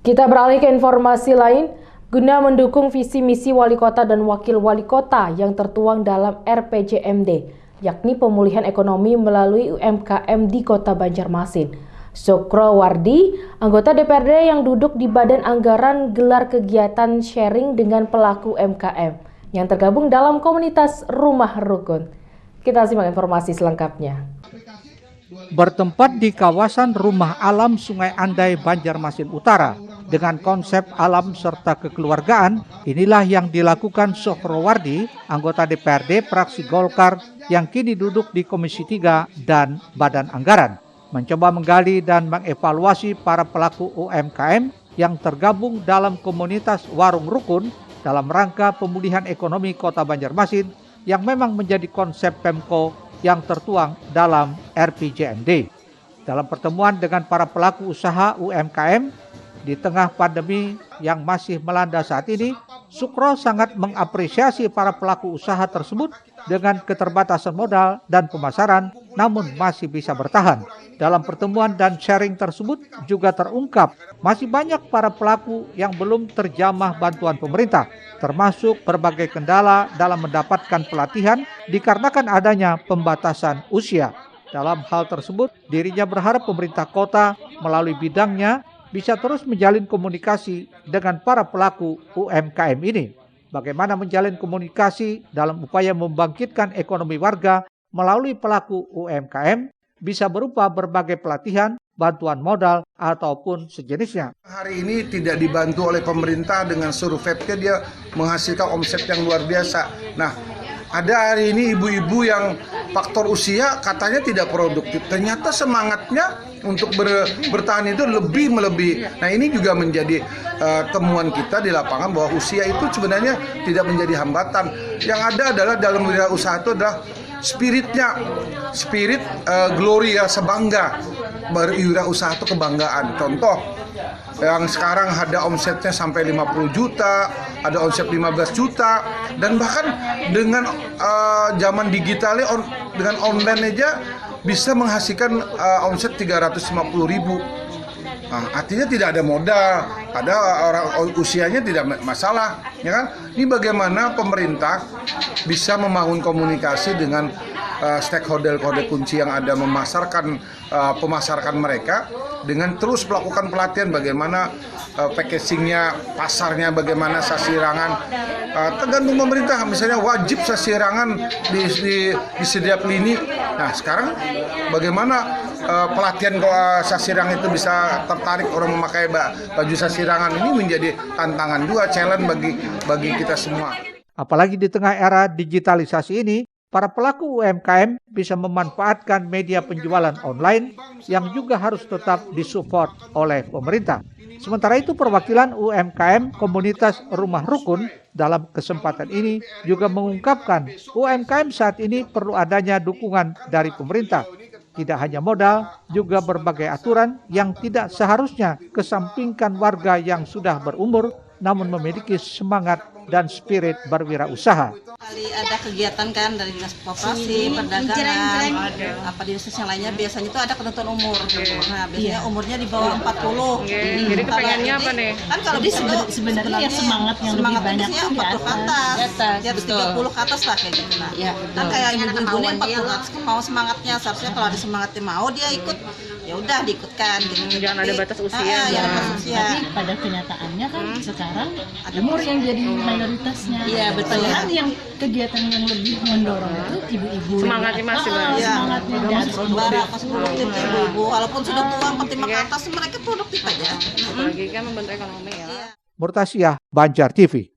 Kita beralih ke informasi lain, guna mendukung visi misi wali kota dan wakil wali kota yang tertuang dalam RPJMD, yakni pemulihan ekonomi melalui UMKM di Kota Banjarmasin. Sukro Wardi, anggota DPRD yang duduk di Badan Anggaran, gelar kegiatan sharing dengan pelaku UMKM yang tergabung dalam komunitas Rumah Rukun. Kita simak informasi selengkapnya. Bertempat di kawasan Rumah Alam Sungai Andai, Banjarmasin Utara, dengan konsep alam serta kekeluargaan, inilah yang dilakukan Sukro Wardi, anggota DPRD fraksi Golkar yang kini duduk di Komisi 3 dan Badan Anggaran, mencoba menggali dan mengevaluasi para pelaku UMKM yang tergabung dalam komunitas Warung Rukun dalam rangka pemulihan ekonomi Kota Banjarmasin yang memang menjadi konsep Pemko yang tertuang dalam RPJMD. Dalam pertemuan dengan para pelaku usaha UMKM di tengah pandemi yang masih melanda saat ini, Sukro sangat mengapresiasi para pelaku usaha tersebut dengan keterbatasan modal dan pemasaran, namun masih bisa bertahan. Dalam pertemuan dan sharing tersebut juga terungkap masih banyak para pelaku yang belum terjamah bantuan pemerintah, termasuk berbagai kendala dalam mendapatkan pelatihan dikarenakan adanya pembatasan usia. Dalam hal tersebut, dirinya berharap pemerintah kota melalui bidangnya bisa terus menjalin komunikasi dengan para pelaku UMKM ini. Bagaimana menjalin komunikasi dalam upaya membangkitkan ekonomi warga melalui pelaku UMKM bisa berupa berbagai pelatihan, bantuan modal, ataupun sejenisnya. Hari ini tidak dibantu oleh pemerintah dengan surveinya, dia menghasilkan omset yang luar biasa. Nah, ada hari ini ibu-ibu yang faktor usia katanya tidak produktif. Ternyata semangatnya untuk bertahan itu lebih melebihi. Nah, ini juga menjadi temuan kita di lapangan bahwa usia itu sebenarnya tidak menjadi hambatan. Yang ada adalah dalam wirausaha itu adalah spirit glory, ya, sebangga. Berwirausaha itu kebanggaan. Contoh, yang sekarang ada omsetnya sampai 50 juta, ada omset 15 juta, dan bahkan dengan zaman digitalnya dengan online aja bisa menghasilkan omset 350.000. Nah, artinya tidak ada modal, ada orang usianya tidak masalah, ya kan? Ini bagaimana pemerintah bisa membangun komunikasi dengan stakeholder kunci yang ada, memasarkan mereka dengan terus melakukan pelatihan bagaimana packagingnya, pasarnya, bagaimana sasirangan. Tergantung pemerintah, misalnya wajib sasirangan di setiap lini. Nah, sekarang bagaimana pelatihan sasirang itu bisa tertarik orang memakai baju sasirangan, ini menjadi tantangan juga, challenge bagi kita semua. Apalagi di tengah era digitalisasi ini, para pelaku UMKM bisa memanfaatkan media penjualan online yang juga harus tetap disupport oleh pemerintah. Sementara itu, perwakilan UMKM komunitas Rumah Rukun dalam kesempatan ini juga mengungkapkan UMKM saat ini perlu adanya dukungan dari pemerintah. Tidak hanya modal, juga berbagai aturan yang tidak seharusnya kesampingkan warga yang sudah berumur namun memiliki semangat dan spirit berwirausaha. Kali ada kegiatan kan dari dinas koperasi, perdagangan, apa dinas yang lainnya, biasanya itu ada ketentuan umur. Nah, biasanya umurnya di bawah 40. Jadi kepengennya apa nih? Kan kalau sebenarnya semangat yang lebih banyak itu 40 ke atas, di atas 30 ke atas lah kayak gitu. Nah, kan kayak ibu-ibu ini 40 ke atas kan mau semangatnya, seharusnya kalau ada semangatnya mau dia ikut, ya udah diikutkan gitu. Jangan ada batas usia. Tapi pada kenyataannya kan sekarang umur yang jadi mayoritasnya. Iya, betul. Padahal yang kegiatan yang lebih mendorong itu ibu-ibu. Semangatnya masih semangatnya harus produktif ibu-ibu. Walaupun sudah tua 45 ke atas, mereka produktif aja. Apalagi kan membantu ekonomi ya. Murtasyah, Banjar TV.